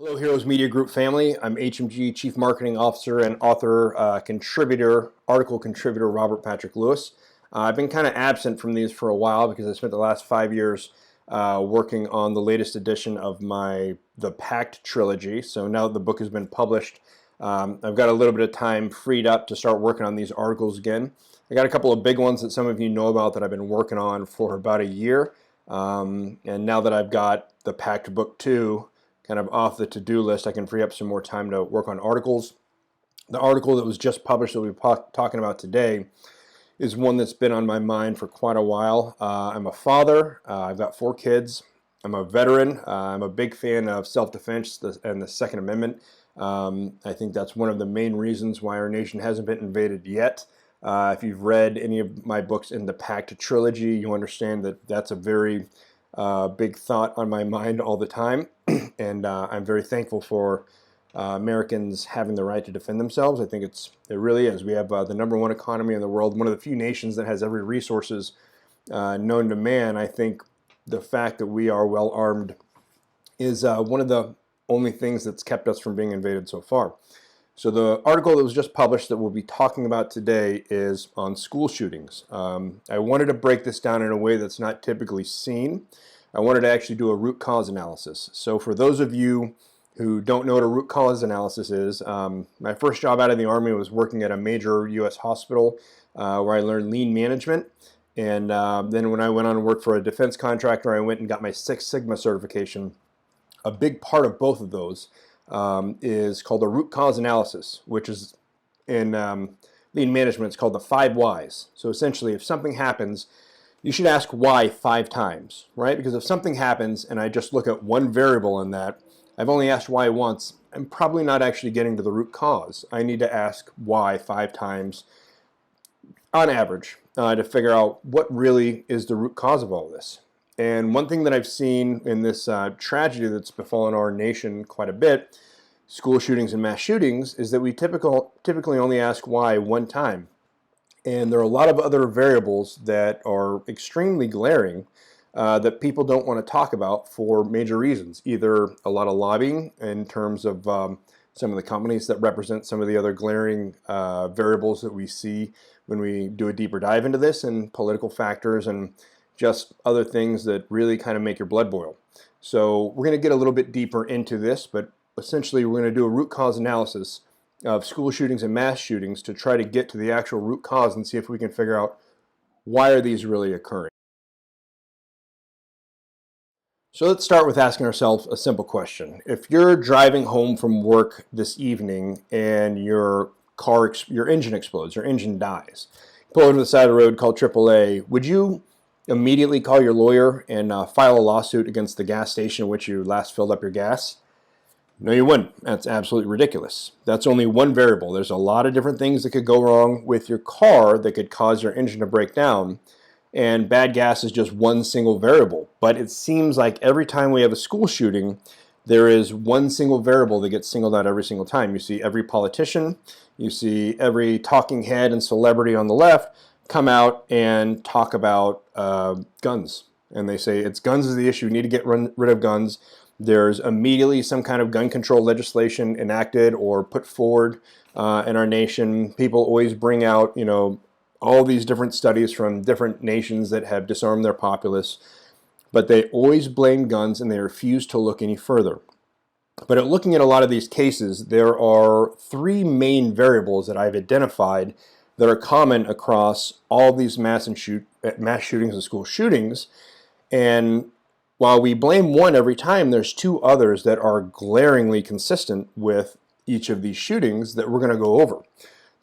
Hello, Heroes Media Group family. I'm HMG Chief Marketing Officer and author, article contributor Robert Patrick Lewis. I've been kind of absent from these for a while because I spent the last 5 years working on the latest edition of the Pact trilogy. So now that the book has been published, I've got a little bit of time freed up to start working on these articles again. I got a couple of big ones that some of you know about that I've been working on for about a year. And now that I've got the Pact book 2 kind of off the to-do list, I can free up some more time to work on articles. The article that was just published that we're talking about today is one that's been on my mind for quite a while. I'm a father. I've got 4 kids. I'm a veteran. I'm a big fan of self-defense and the Second Amendment. I think that's one of the main reasons why our nation hasn't been invaded yet. If you've read any of my books in the Pact trilogy, you understand that that's a very big thought on my mind all the time. And I'm very thankful for Americans having the right to defend themselves. I think it really is. We have the #1 economy in the world, one of the few nations that has every resources known to man. I think the fact that we are well armed is one of the only things that's kept us from being invaded so far. So the article that was just published that we'll be talking about today is on school shootings. I wanted to break this down in a way that's not typically seen. I wanted to actually do a root cause analysis. So for those of you who don't know what a root cause analysis is, my first job out of the Army was working at a major U.S. hospital where I learned lean management. And then when I went on to work for a defense contractor, I went and got my Six Sigma certification. A big part of both of those is called a root cause analysis, which is in lean management, it's called the 5 whys. So essentially, if something happens, you should ask why 5 times, right? Because if something happens and I just look at one variable in that, I've only asked why once, I'm probably not actually getting to the root cause. I need to ask why 5 times on average to figure out what really is the root cause of all this. And one thing that I've seen in this tragedy that's befallen our nation quite a bit, school shootings and mass shootings, is that we typically only ask why one time. And there are a lot of other variables that are extremely glaring that people don't want to talk about for major reasons. Either a lot of lobbying in terms of some of the companies that represent some of the other glaring variables that we see when we do a deeper dive into this, and political factors and just other things that really kind of make your blood boil. So we're going to get a little bit deeper into this, but essentially we're going to do a root cause analysis of school shootings and mass shootings to try to get to the actual root cause and see if we can figure out why are these really occurring. So let's start with asking ourselves a simple question. If you're driving home from work this evening and your engine explodes, your engine dies, you pull over to the side of the road, call AAA, would you immediately call your lawyer and file a lawsuit against the gas station in which you last filled up your gas? No, you wouldn't. That's absolutely ridiculous. That's only one variable. There's a lot of different things that could go wrong with your car that could cause your engine to break down, and bad gas is just one single variable. But it seems like every time we have a school shooting, there is one single variable that gets singled out every single time. You see every politician, you see every talking head and celebrity on the left come out and talk about guns. And they say it's guns is the issue. We need to get rid of guns. There's immediately some kind of gun control legislation enacted or put forward in our nation. People always bring out, all these different studies from different nations that have disarmed their populace, but they always blame guns and they refuse to look any further. But at looking at a lot of these cases, there are 3 main variables that I've identified that are common across all these mass shootings and school shootings. And while we blame one every time, there's 2 others that are glaringly consistent with each of these shootings that we're going to go over.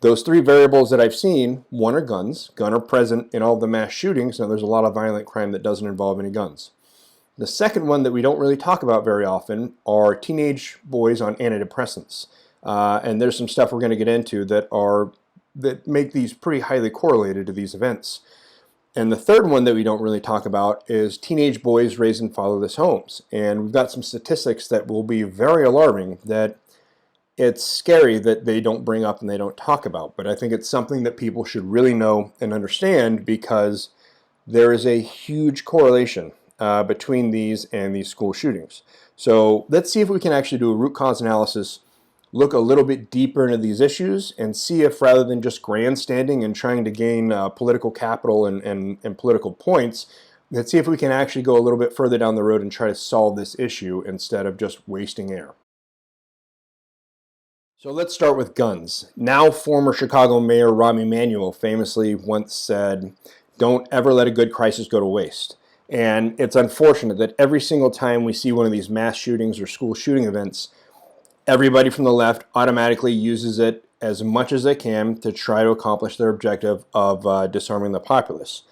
Those 3 variables that I've seen, one are guns. Guns are present in all the mass shootings, and there's a lot of violent crime that doesn't involve any guns. The second one that we don't really talk about very often are teenage boys on antidepressants. And there's some stuff we're going to get into that make these pretty highly correlated to these events. And the third one that we don't really talk about is teenage boys raised in fatherless homes. And we've got some statistics that will be very alarming that it's scary that they don't bring up and they don't talk about. But I think it's something that people should really know and understand because there is a huge correlation between these and these school shootings. So let's see if we can actually do a root cause analysis, look a little bit deeper into these issues, and see if rather than just grandstanding and trying to gain political capital and political points, let's see if we can actually go a little bit further down the road and try to solve this issue instead of just wasting air. So let's start with guns. Now former Chicago Mayor Rahm Emanuel famously once said, "Don't ever let a good crisis go to waste." And it's unfortunate that every single time we see one of these mass shootings or school shooting events, everybody from the left automatically uses it as much as they can to try to accomplish their objective of disarming the populace.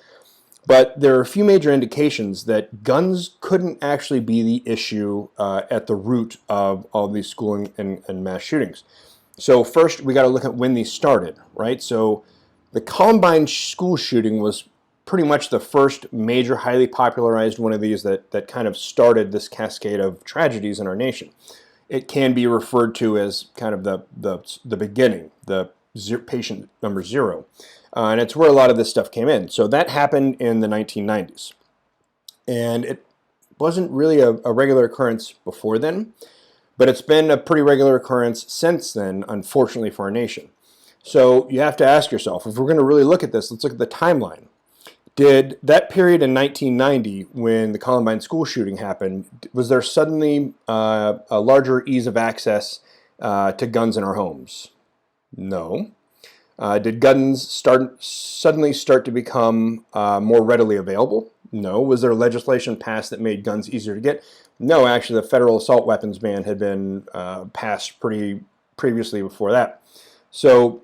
But there are a few major indications that guns couldn't actually be the issue at the root of all these school and mass shootings. So first, we got to look at when these started, right? So the Columbine school shooting was pretty much the first major, highly popularized one of these that kind of started this cascade of tragedies in our nation. It can be referred to as kind of the beginning, the patient number zero. And it's where a lot of this stuff came in. So that happened in the 1990s. And it wasn't really a regular occurrence before then, but it's been a pretty regular occurrence since then, unfortunately for our nation. So you have to ask yourself, if we're going to really look at this, let's look at the timeline. Did that period in 1990, when the Columbine school shooting happened, was there suddenly a larger ease of access to guns in our homes? No. Did guns suddenly start to become more readily available? No. Was there legislation passed that made guns easier to get? No, actually the federal assault weapons ban had been passed pretty previously before that. So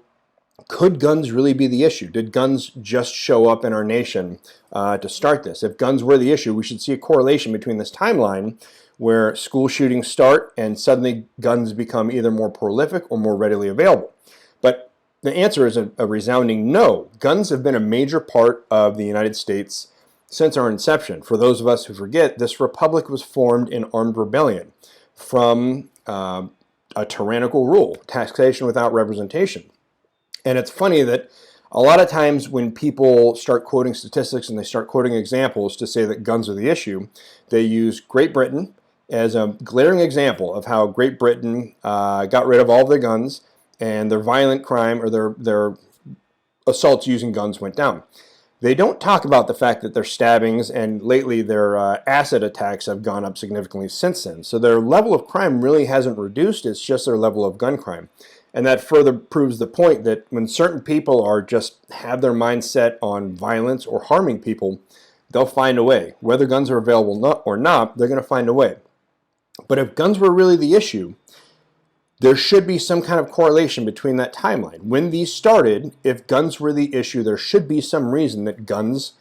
could guns really be the issue? Did guns just show up in our nation to start this? If guns were the issue, we should see a correlation between this timeline where school shootings start and suddenly guns become either more prolific or more readily available. But the answer is a resounding no. Guns have been a major part of the United States since our inception. For those of us who forget, this republic was formed in armed rebellion from a tyrannical rule, taxation without representation. And it's funny that a lot of times when people start quoting statistics and they start quoting examples to say that guns are the issue, they use Great Britain as a glaring example of how Great Britain got rid of all of their guns and their violent crime or their assaults using guns went down. They don't talk about the fact that their stabbings and lately their acid attacks have gone up significantly since then. So their level of crime really hasn't reduced, it's just their level of gun crime. And that further proves the point that when certain people are just have their mind set on violence or harming people, they'll find a way. Whether guns are available or not, they're going to find a way. But if guns were really the issue, there should be some kind of correlation between that timeline. When these started, if guns were the issue, there should be some reason that guns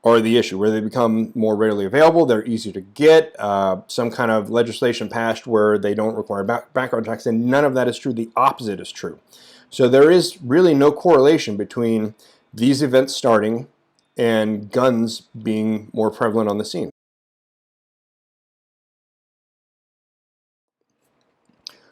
are the issue, where they become more readily available, they're easier to get, some kind of legislation passed where they don't require background checks, and none of that is true. The opposite is true. So there is really no correlation between these events starting and guns being more prevalent on the scene.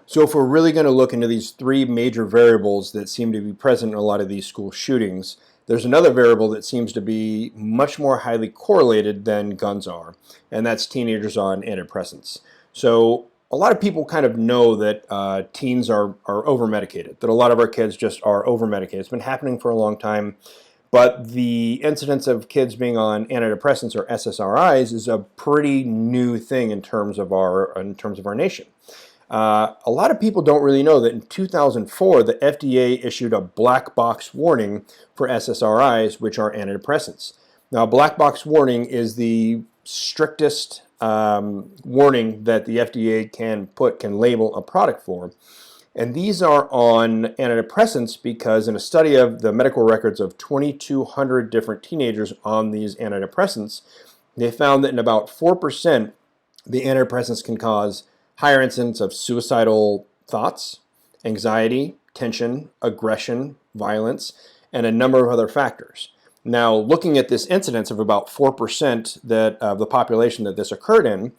So if we're really going to look into these three major variables that seem to be present in a lot of these school shootings, there's another variable that seems to be much more highly correlated than guns are, and that's teenagers on antidepressants. So a lot of people kind of know that teens are over-medicated, that a lot of our kids just are over-medicated. It's been happening for a long time, but the incidence of kids being on antidepressants or SSRIs is a pretty new thing in terms of our nation. A lot of people don't really know that in 2004, the FDA issued a black box warning for SSRIs, which are antidepressants. Now, a black box warning is the strictest warning that the FDA can label a product for. And these are on antidepressants because in a study of the medical records of 2,200 different teenagers on these antidepressants, they found that in about 4%, the antidepressants can cause higher incidence of suicidal thoughts, anxiety, tension, aggression, violence, and a number of other factors. Now, looking at this incidence of about 4% of the population that this occurred in,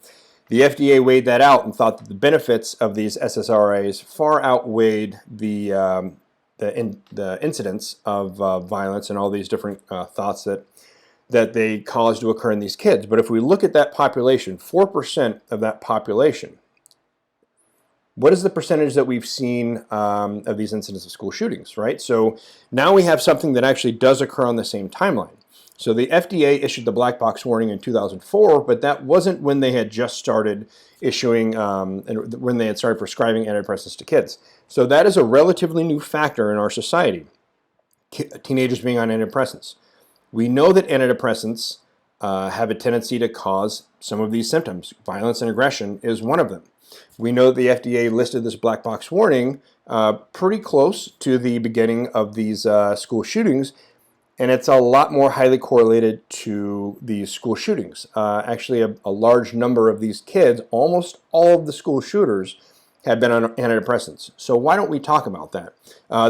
the FDA weighed that out and thought that the benefits of these SSRIs far outweighed the incidence of violence and all these different thoughts that that they cause to occur in these kids. But if we look at that population, 4% of that population, what is the percentage that we've seen of these incidents of school shootings, right? So now we have something that actually does occur on the same timeline. So the FDA issued the black box warning in 2004, but that wasn't when they had just started issuing, and when they had started prescribing antidepressants to kids. So that is a relatively new factor in our society, teenagers being on antidepressants. We know that antidepressants have a tendency to cause some of these symptoms. Violence and aggression is one of them. We know that the FDA listed this black box warning pretty close to the beginning of these school shootings, and it's a lot more highly correlated to these school shootings. Actually, a large number of these kids, almost all of the school shooters, had been on antidepressants. So why don't we talk about that?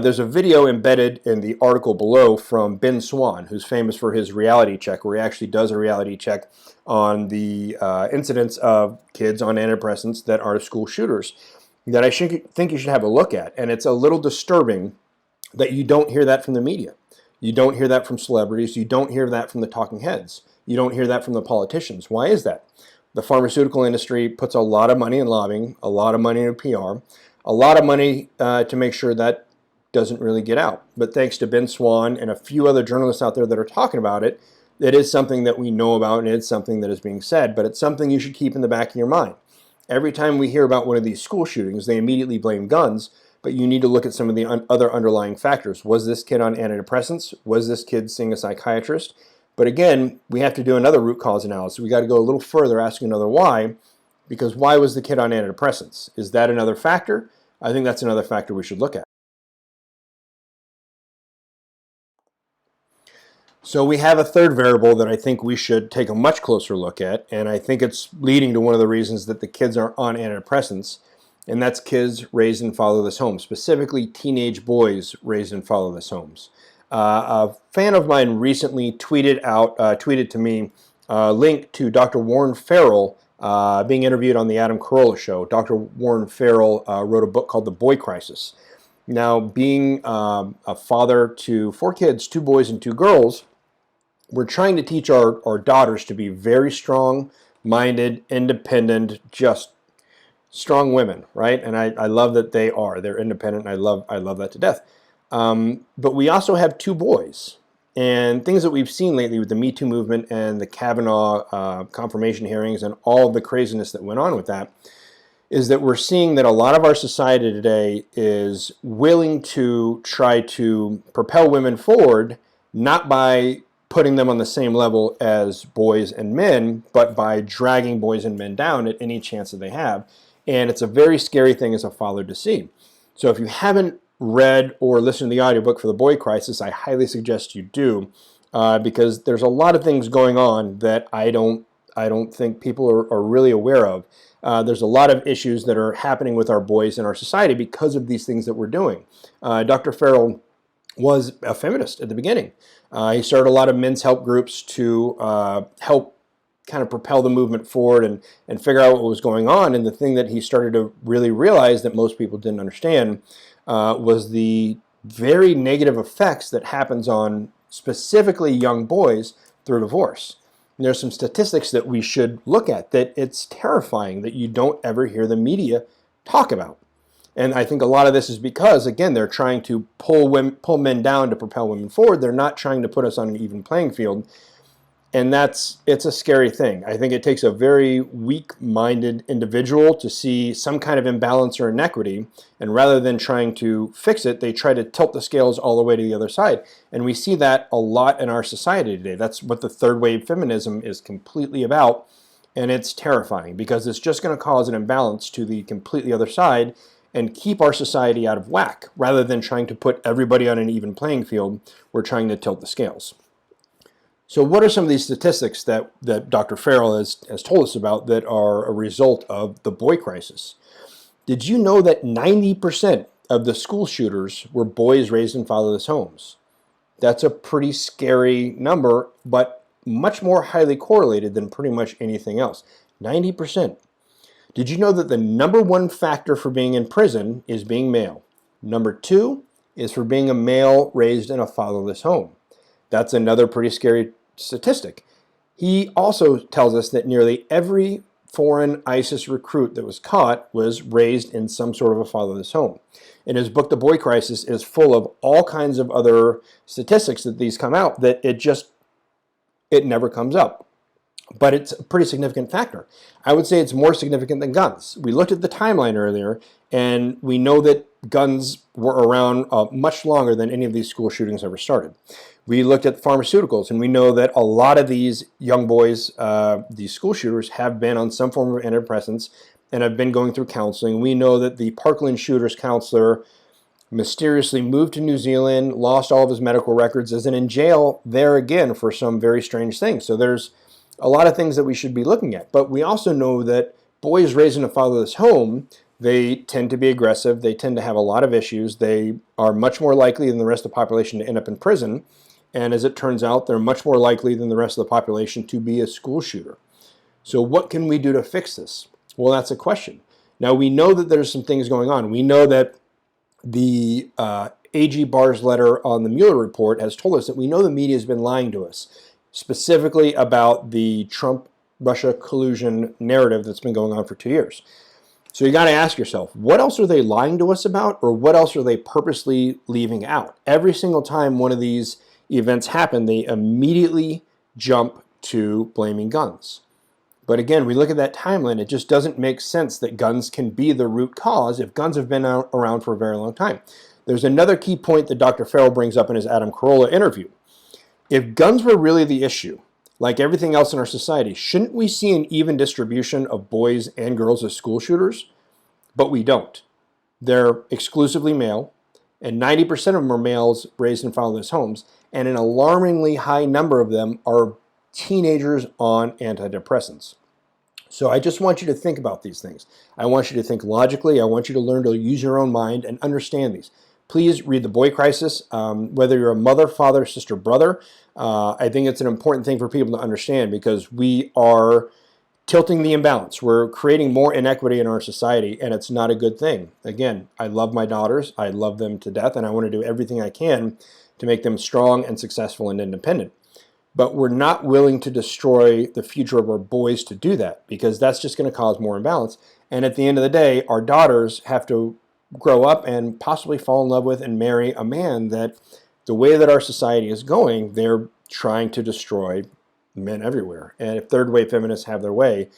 There's a video embedded in the article below from Ben Swann, who's famous for his reality check, where he actually does a reality check on the incidents of kids on antidepressants that are school shooters, that I think you should have a look at. And it's a little disturbing that you don't hear that from the media. You don't hear that from celebrities. You don't hear that from the talking heads. You don't hear that from the politicians. Why is that? The pharmaceutical industry puts a lot of money in lobbying, a lot of money in PR, a lot of money to make sure that doesn't really get out. But thanks to Ben Swann and a few other journalists out there that are talking about it, it is something that we know about, and it's something that is being said, but it's something you should keep in the back of your mind. Every time we hear about one of these school shootings, they immediately blame guns, but you need to look at some of the other underlying factors. Was this kid on antidepressants? Was this kid seeing a psychiatrist? But again, we have to do another root cause analysis. We got to go a little further, asking another why, because why was the kid on antidepressants? Is that another factor? I think that's another factor we should look at. So we have a third variable that I think we should take a much closer look at, and I think it's leading to one of the reasons that the kids are on antidepressants, and that's kids raised in fatherless homes, specifically teenage boys raised in fatherless homes. A fan of mine recently tweeted to me a link to Dr. Warren Farrell being interviewed on the Adam Carolla show. Dr. Warren Farrell wrote a book called The Boy Crisis. Now, being a father to 4 kids, 2 boys and 2 girls, we're trying to teach our daughters to be very strong-minded, independent, just strong women, right? And I love that they are. They're independent, and I love that to death. But we also have 2 boys. And things that we've seen lately with the Me Too movement and the Kavanaugh confirmation hearings and all of the craziness that went on with that is that we're seeing that a lot of our society today is willing to try to propel women forward, not by putting them on the same level as boys and men, but by dragging boys and men down at any chance that they have. And it's a very scary thing as a father to see. So if you haven't read or listened to the audiobook for The Boy Crisis, I highly suggest you do, because there's a lot of things going on that I don't think people are really aware of. There's a lot of issues that are happening with our boys in our society because of these things that we're doing. Dr. Farrell was a feminist at the beginning. He started a lot of men's help groups to help kind of propel the movement forward and figure out what was going on. And the thing that he started to really realize that most people didn't understand was the very negative effects that happens on specifically young boys through divorce. And there's some statistics that we should look at that it's terrifying that you don't ever hear the media talk about. And I think a lot of this is because, again, they're trying to pull men down to propel women forward. They're not trying to put us on an even playing field. And it's a scary thing. I think it takes a very weak-minded individual to see some kind of imbalance or inequity, and rather than trying to fix it, they try to tilt the scales all the way to the other side. And we see that a lot in our society today. That's what the third wave feminism is completely about, and it's terrifying because it's just going to cause an imbalance to the completely other side and keep our society out of whack. Rather than trying to put everybody on an even playing field, we're trying to tilt the scales. So what are some of these statistics that Dr. Farrell has told us about that are a result of the boy crisis? Did you know that 90% of the school shooters were boys raised in fatherless homes? That's a pretty scary number, but much more highly correlated than pretty much anything else. 90%. Did you know that the #1 factor for being in prison is being male? #2 is for being a male raised in a fatherless home. That's another pretty scary statistic. He also tells us that nearly every foreign ISIS recruit that was caught was raised in some sort of a fatherless home. In his book, The Boy Crisis, is full of all kinds of other statistics that these come out that it never comes up. But it's a pretty significant factor. I would say it's more significant than guns. We looked at the timeline earlier, and we know that guns were around much longer than any of these school shootings ever started. We looked at pharmaceuticals, and we know that a lot of these young boys, these school shooters, have been on some form of antidepressants and have been going through counseling. We know that the Parkland shooter's counselor mysteriously moved to New Zealand, lost all of his medical records, is in jail there again for some very strange things. So there's a lot of things that we should be looking at. But we also know that boys raised in a fatherless home, they tend to be aggressive. They tend to have a lot of issues. They are much more likely than the rest of the population to end up in prison. And as it turns out, they're much more likely than the rest of the population to be a school shooter. So what can we do to fix this? Well, that's a question. Now, we know that there's some things going on. We know that the AG Barr's letter on the Mueller report has told us that we know the media has been lying to us, specifically about the Trump-Russia collusion narrative that's been going on for 2 years. So you got to ask yourself, what else are they lying to us about, or what else are they purposely leaving out? Every single time one of these events happen, they immediately jump to blaming guns. But again, we look at that timeline, it just doesn't make sense that guns can be the root cause if guns have been around for a very long time. There's another key point that Dr. Farrell brings up in his Adam Carolla interview. If guns were really the issue, like everything else in our society, shouldn't we see an even distribution of boys and girls as school shooters? But we don't. They're exclusively male, and 90% of them are males raised in fatherless homes, and an alarmingly high number of them are teenagers on antidepressants. So I just want you to think about these things. I want you to think logically. I want you to learn to use your own mind and understand these. Please read The Boy Crisis. Whether you're a mother, father, sister, brother, I think it's an important thing for people to understand because we are tilting the imbalance. We're creating more inequity in our society, and it's not a good thing. Again, I love my daughters. I love them to death, and I want to do everything I can to make them strong and successful and independent. But we're not willing to destroy the future of our boys to do that because that's just going to cause more imbalance. And at the end of the day, our daughters have to grow up and possibly fall in love with and marry a man that the way that our society is going, they're trying to destroy men everywhere. And if third wave feminists have their way,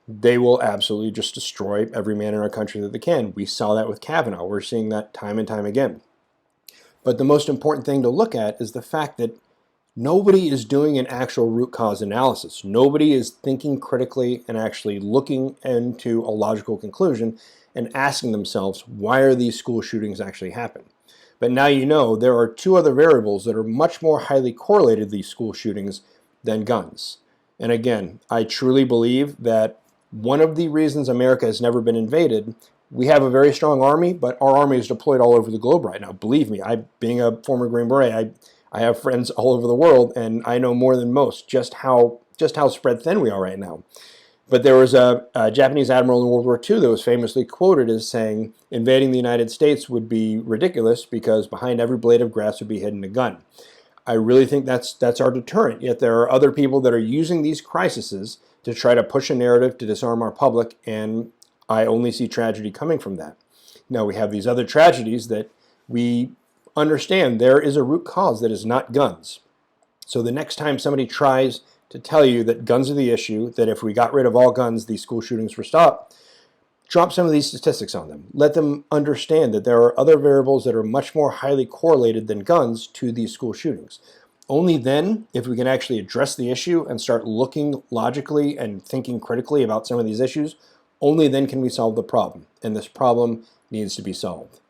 they will absolutely just destroy every man in our country that they can. We saw that with Kavanaugh. We're seeing that time and time again. But the most important thing to look at is the fact that nobody is doing an actual root cause analysis. Nobody is thinking critically and actually looking into a logical conclusion and asking themselves, why are these school shootings actually happening? But now you know there are two other variables that are much more highly correlated to these school shootings than guns. And again, I truly believe that one of the reasons America has never been invaded, we have a very strong army, but our army is deployed all over the globe right now. Believe me, being a former Green Beret, I have friends all over the world, and I know more than most just how spread thin we are right now. But there was a Japanese admiral in World War II that was famously quoted as saying, invading the United States would be ridiculous because behind every blade of grass would be hidden a gun. I really think that's our deterrent, yet there are other people that are using these crises to try to push a narrative to disarm our public, and I only see tragedy coming from that. Now we have these other tragedies that we understand there is a root cause that is not guns. So the next time somebody tries to tell you that guns are the issue, that if we got rid of all guns, these school shootings were stopped, drop some of these statistics on them. Let them understand that there are other variables that are much more highly correlated than guns to these school shootings. Only then, if we can actually address the issue and start looking logically and thinking critically about some of these issues, only then can we solve the problem. And this problem needs to be solved.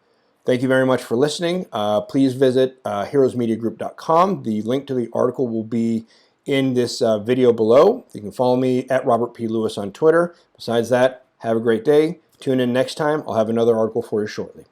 Thank you very much for listening. Please visit heroesmediagroup.com. The link to the article will be in this video below. You can follow me at Robert P. Lewis on Twitter. Besides that, have a great day. Tune in next time. I'll have another article for you shortly.